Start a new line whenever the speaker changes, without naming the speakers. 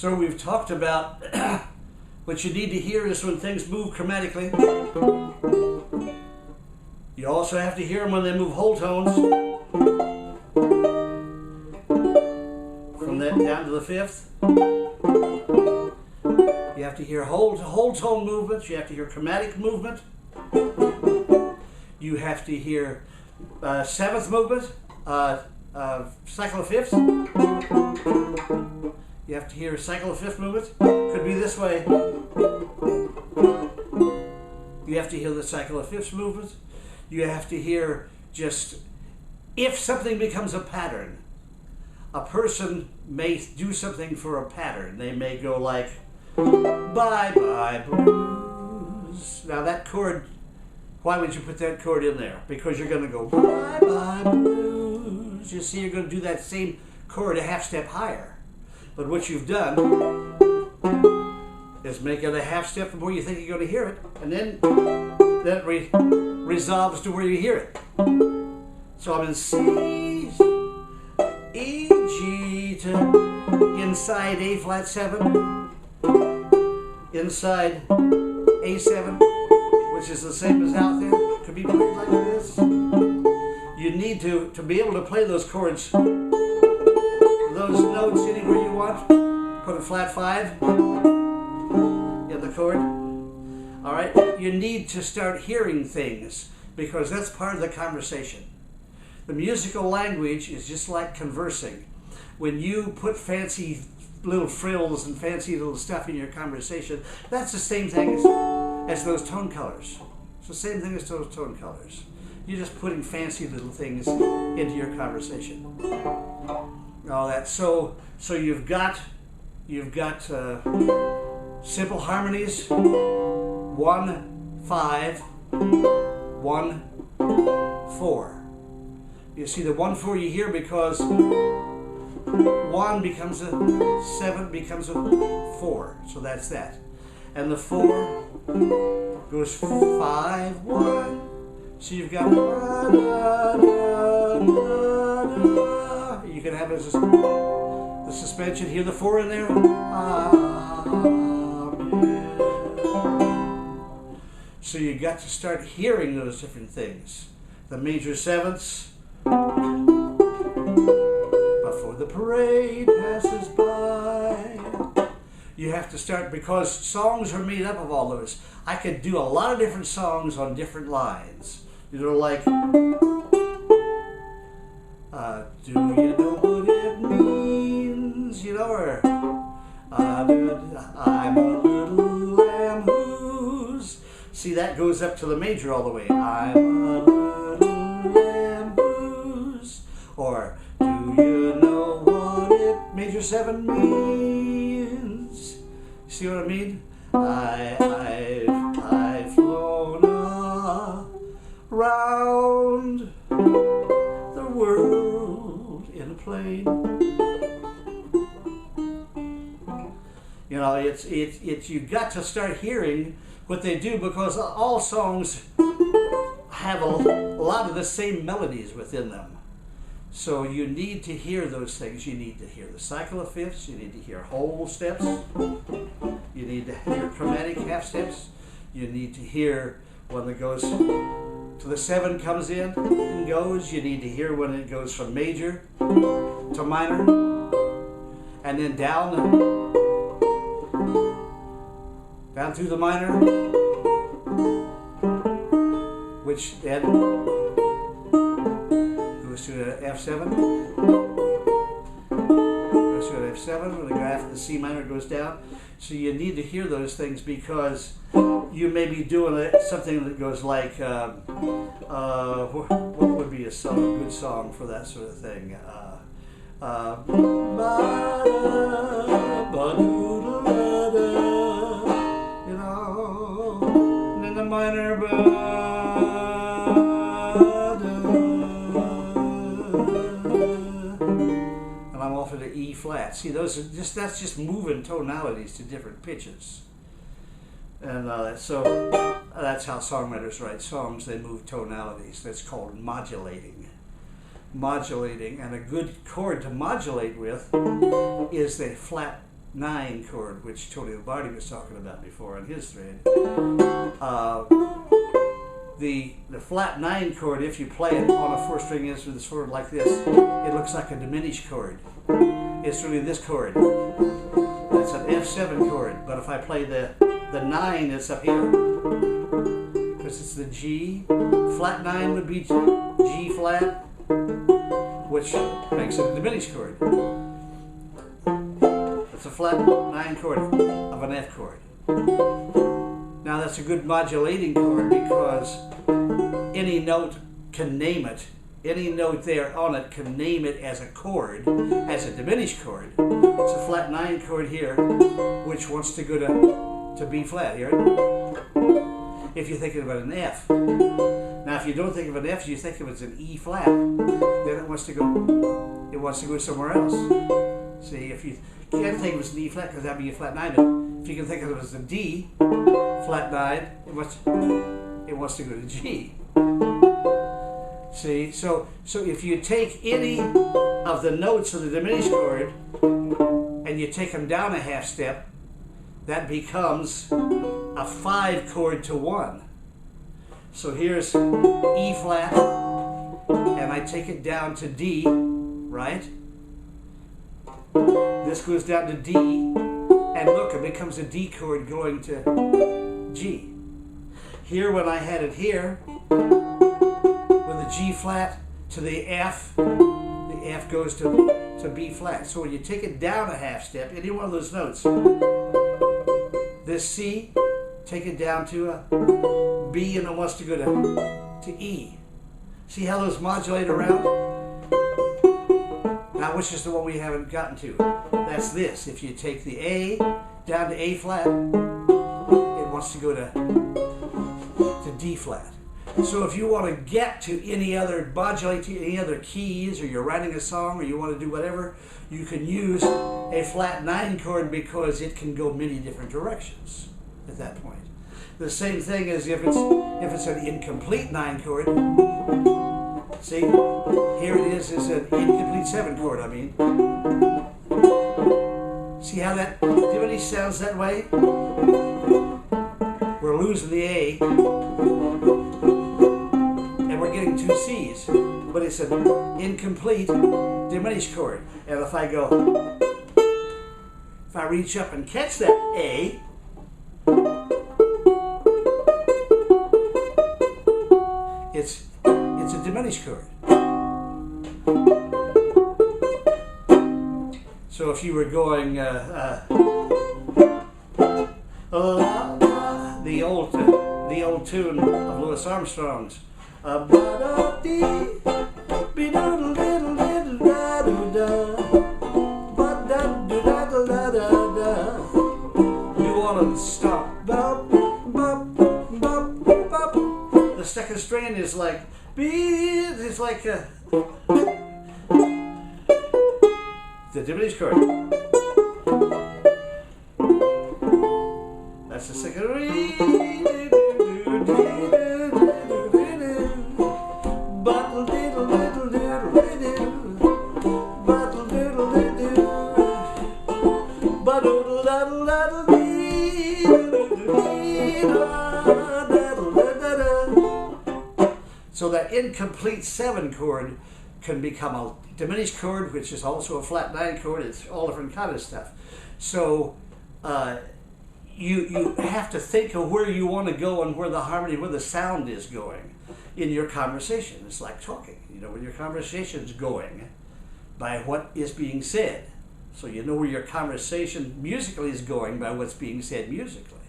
So we've talked about what you need to hear is when things move chromatically. You also have to hear them when they move whole tones. From that down to the fifth. You have to hear whole tone movements. You have to hear chromatic movement. You have to hear seventh movement, cycle of fifths. You have to hear cycle of fifth movement. Could be this way. You have to hear the cycle of fifths movement. You have to hear just if something becomes a pattern. A person may do something for a pattern. They may go like, bye bye blues. Now that chord, why would you put that chord in there? Because you're going to go bye bye blues. You see, you're going to do that same chord a half step higher. But what you've done is make it a half step from where you think you're going to hear it, and then that resolves to where you hear it. So I'm in C, E, G to inside A flat 7, inside A7, which is the same as out there. Could be played like this. You need to be able to play those chords, those notes anywhere you want. Put a flat 5 in the chord. All right, you need to start hearing things because that's part of the conversation. The musical language is just like conversing. When you put fancy little frills and fancy little stuff in your conversation, that's the same thing as those tone colors. It's the same thing as those tone colors. You're just putting fancy little things into your conversation. All that. So you've got simple harmonies. 1, 5, 1, 4. You see the 1, 4 you hear because 1 becomes a 7 becomes a 4. So that's that. And the 4 goes 5, 1. So you've got you can have the suspension. Hear the 4 in there. So you got to start hearing those different things. The major sevenths. Before the parade passes by. You have to start, because songs are made up of all those. I could do a lot of different songs on different lines. You know, like, do you know what it means? You know, or I'm a little lamb who's. See, that goes up to the major all the way. I'm a little lamb who's. Or, do you know what it major 7 means? See what I mean? I've flown around the world in a plane. You know, it's you've got to start hearing what they do, because all songs have a lot of the same melodies within them. So you need to hear those things. You need to hear the cycle of fifths. You need to hear whole steps. You need to hear chromatic half steps. You need to hear when it goes to the 7 comes in and goes. You need to hear when it goes from major to minor, and then down through the minor, which then goes to an F7, goes to an F7, when the graph of the C minor goes down. So you need to hear those things, because you may be doing something that goes like, what would be a good song for that sort of thing? You know, and then the minor, and I'm off at the E flat. See, those are that's just moving tonalities to different pitches. And so that's how songwriters write songs. They move tonalities. That's called modulating. Modulating, and a good chord to modulate with is the flat 9 chord, which Tony Lombardi was talking about before on his thread. The flat 9 chord, if you play it on a 4-string instrument sort of like this, it looks like a diminished chord. It's really this chord. That's an F7 chord, but if I play the 9, it's up here. Because it's the G. Flat 9 would be G flat, which makes it a diminished chord. It's a flat 9 chord of an F chord. Now that's a good modulating chord because any note can name it. Any note there on it can name it as a chord, as a diminished chord. It's a flat 9 chord here, which wants to go to B flat here. If you're thinking about an F. Now if you don't think of an F, you think of it as an E flat, then it wants to go somewhere else. See, if you can't think of it as an E flat because that'd be a flat 9, but if you can think of it as a D flat 9, it wants to go to G. See, so if you take any of the notes of the diminished chord and you take them down a half step, that becomes a 5 chord to 1. So here's E flat, and I take it down to D, right? This goes down to D, and look, it becomes a D chord going to G. Here, when I had it here, with the G flat to the F goes to B flat. So when you take it down a half step, any one of those notes, this C, take it down to a B, and it wants to go to E. See how those modulate around? Now, which is the one we haven't gotten to? That's this. If you take the A down to A flat, it wants to go to D flat. So if you want to get to any other, modulate to any other keys, or you're writing a song, or you want to do whatever, you can use a flat 9 chord because it can go many different directions at that point. The same thing as if it's an incomplete 9 chord. See, here it is an incomplete 7 chord, I mean. See how that diminished sounds that way? We're losing the A, and we're getting 2 C's, but it's an incomplete diminished chord. And if I reach up and catch that A, it's a diminished chord. So if you were going the old tune of Louis Armstrong's, you want to stop. The second strain is like it's like the diminished chord. That's the second. So that incomplete 7 chord can become a diminished chord, which is also a flat 9 chord. It's all different kind of stuff. So you have to think of where you want to go and where the harmony, where the sound is going in your conversation. It's like talking, when your conversation's going by what is being said. So you know where your conversation musically is going by what's being said musically.